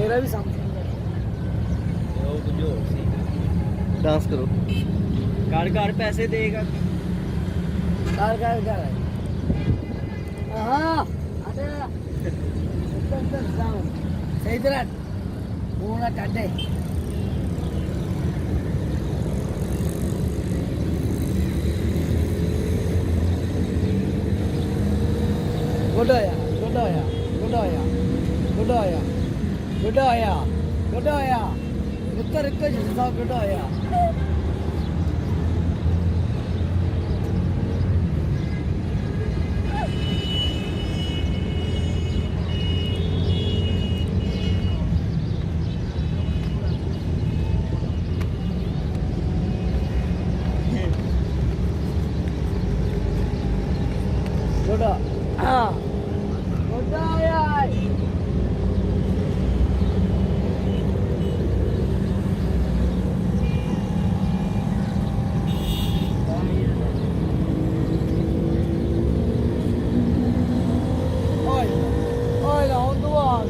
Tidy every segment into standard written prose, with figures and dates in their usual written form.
मेरा भी समथिंग वो कुछ और सी डांस करो। घर घर पैसे देगा कार कार कार हाँ अरे इधर जाओ सही तरह पूरा टाटे Godoya, Godoya, Godoya, Godoya, Godoya, Godoya. Uttar ka jisa Godoya. Godoya. Ah. Godoya. Olha, onde o homem?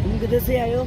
तुम किधर से आए हो?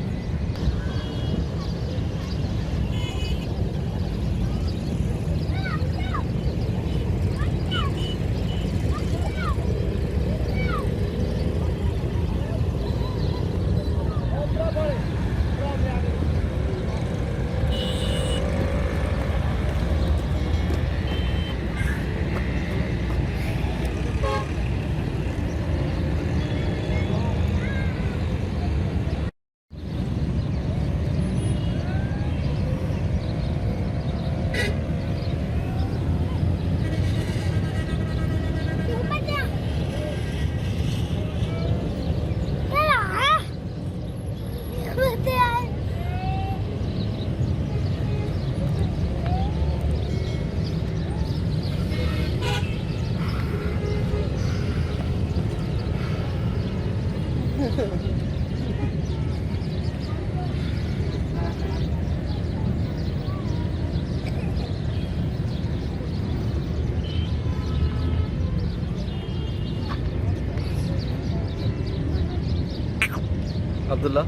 अब्दुल्ला,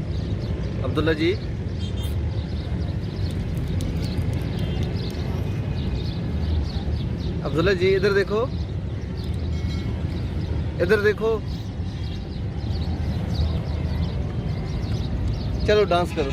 अब्दुल्ला जी, अब्दुल्ला जी इधर देखो, इधर देखो। चलो डांस करो।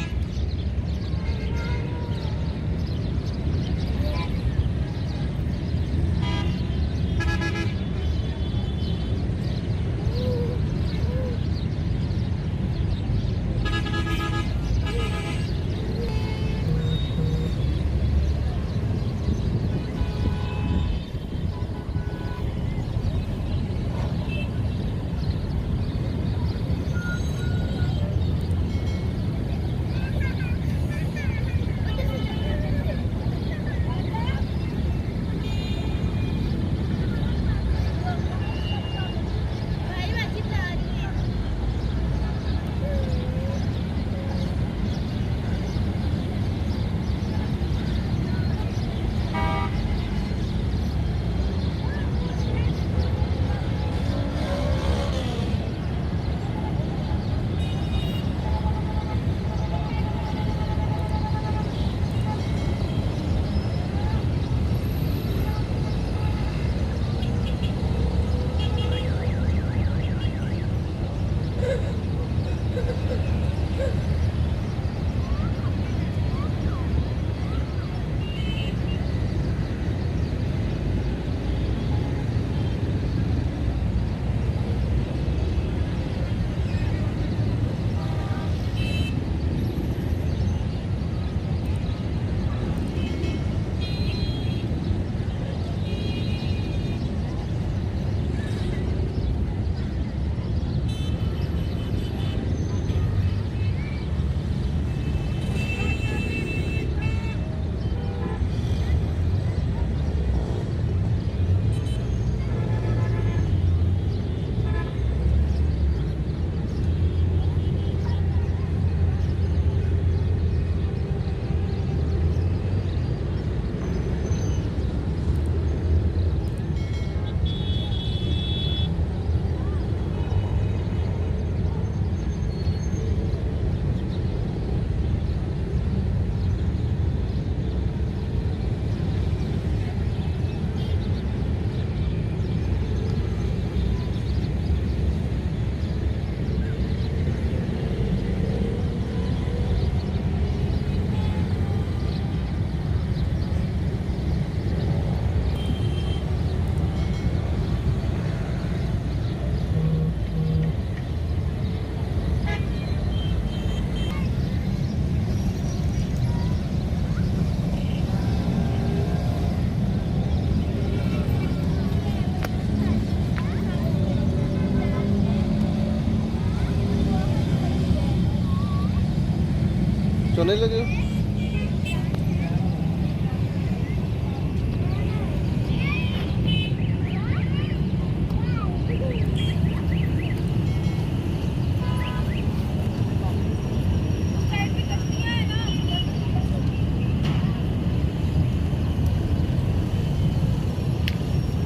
चोने लगे हो?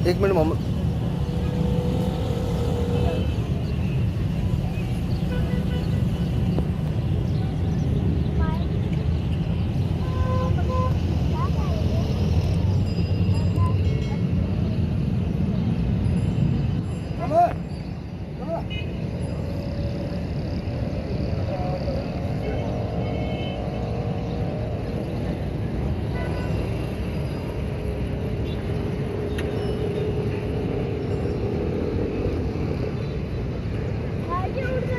एक मिनट मोहम्मद।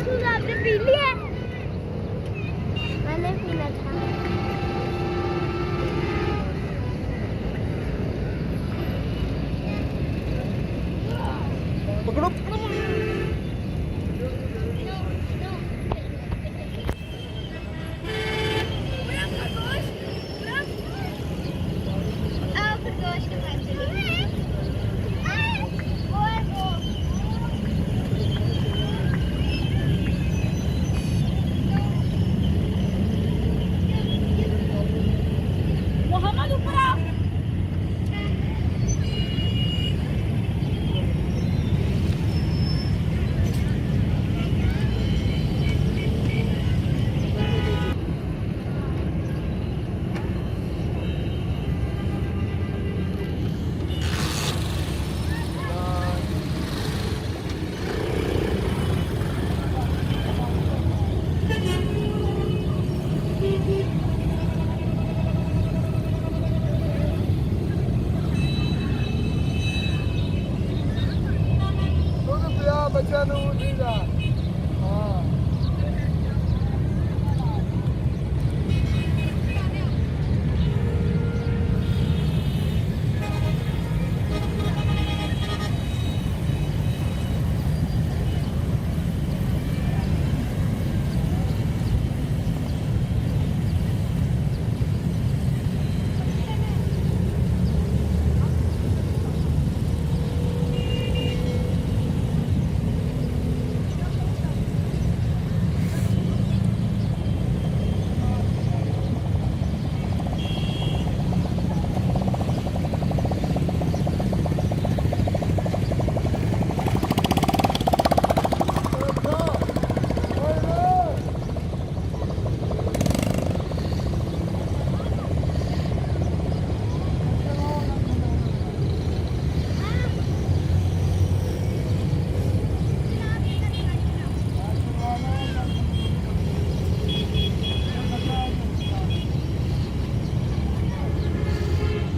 दूध आपने पी लिया? मैंने पीना था। पकड़ो। मोहम्मद ऊपर आओ। ਬੱਚਿਆਂ ਨੂੰ ਠੀਕ ਆ ਹਾਂ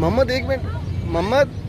मोहम्मद एक मिनट मोहम्मद।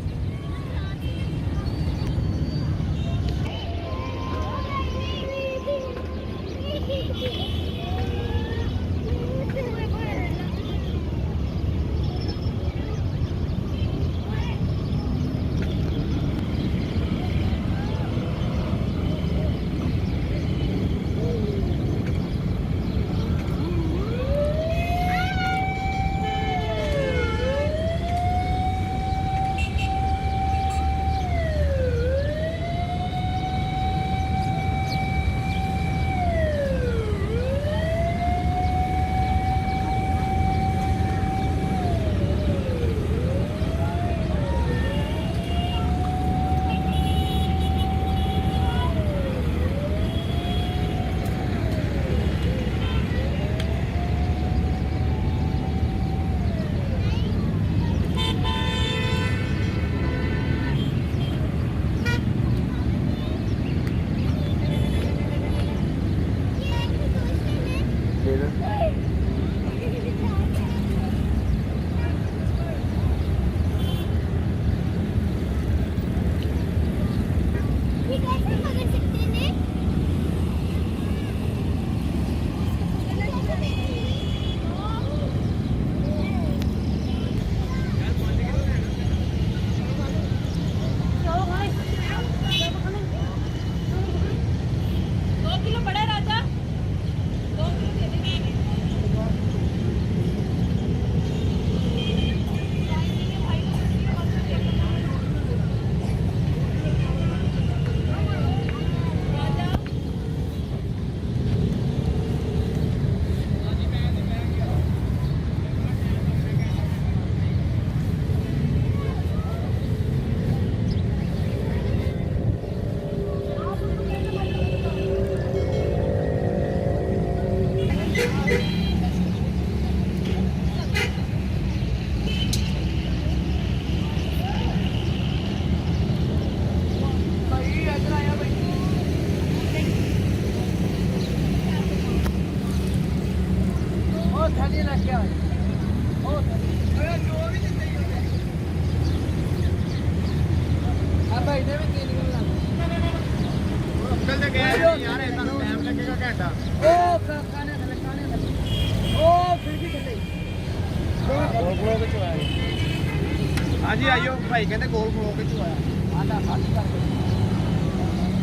ਹਾਂਜੀ ਆਇਓ ਭਾਈ ਕਹਿੰਦੇ ਗੋਲ ਖਲੋ ਕੇ ਚੁਆਇਆ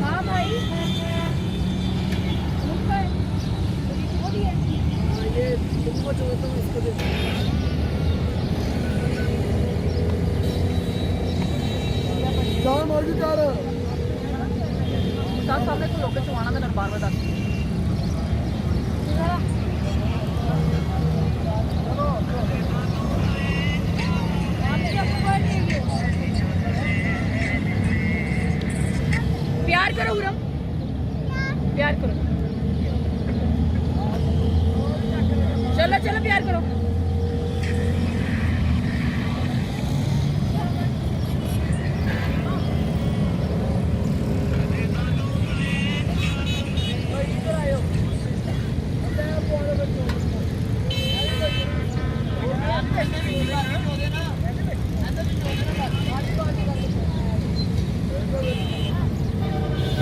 हाँ भाई ये तुमको जो तुम इसको दे जान और भी कर साथ सामने को लोके चुवाना मैं बार बता प्यार करो हुरम प्यार करो चलो चलो प्यार करो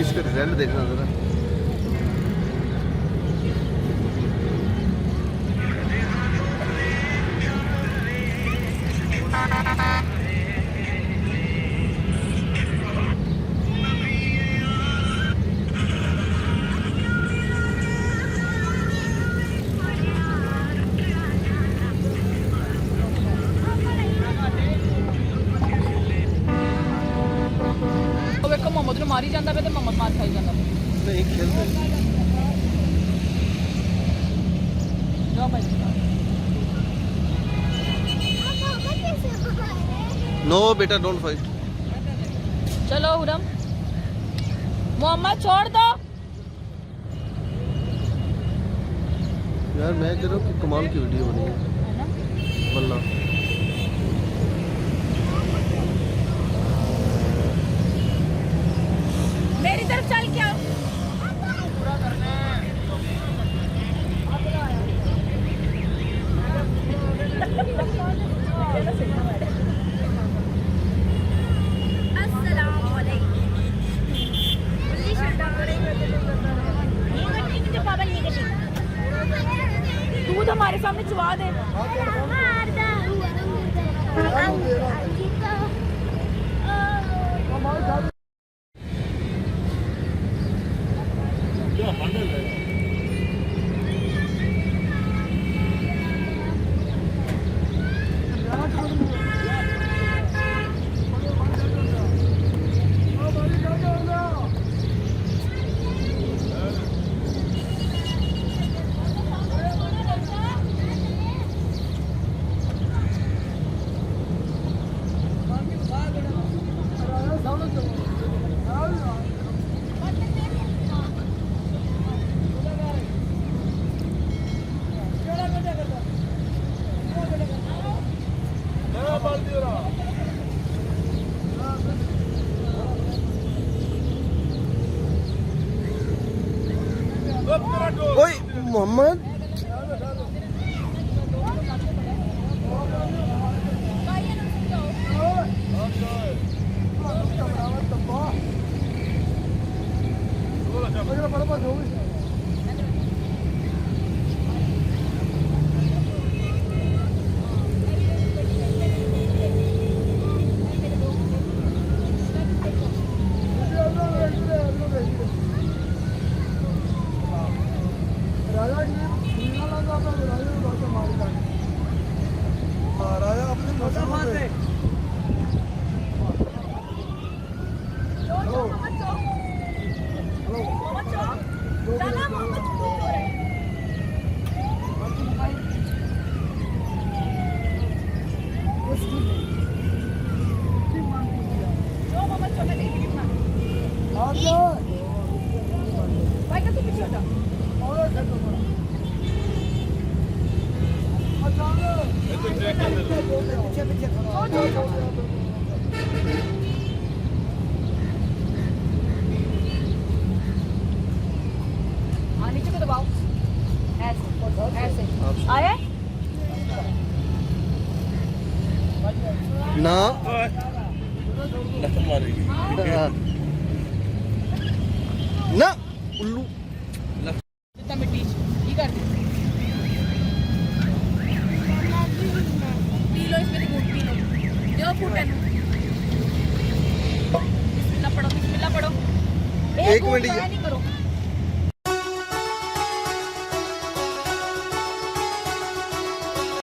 इसका रिजल्ट देखना जरा ਵੇਖੋ ਮੁਹੰਮਦ ਨੂੰ ਮਾਰੀ ਜਾਂਦਾ ਵੇ ਤੇ ਮੁਹੰਮਦ ਮਾਰ ਖਾਈ ਜਾਂਦਾ ਵੇ नहीं खेलते ਜੋ ਭਾਈ नो बेटा डोंट फाइट चलो हुरम मोहम्मद छोड़ दो यार मैं कह रहा हूँ कि कमाल की वीडियो बनी है वल्ला मेरी तरफ चल के आओ दूध हमारे सामने चुवा दे ओए Mohammad Vai que tu pediu, tá? पीछे पीछे हाँ नीचे को दबाओ ऐसे ऐसे आया ना ਲੱਤ ਮਾਰੇਗੀ ना उल्लू ਦਿੱਤਾ ਮਿੱਟੀ ਚ ਕੀ ਕਰਦੇ पी लो इसमें से घूट पी लो दो फूटे बिस्मिल्लाह पढ़ो एक मिनट नहीं करो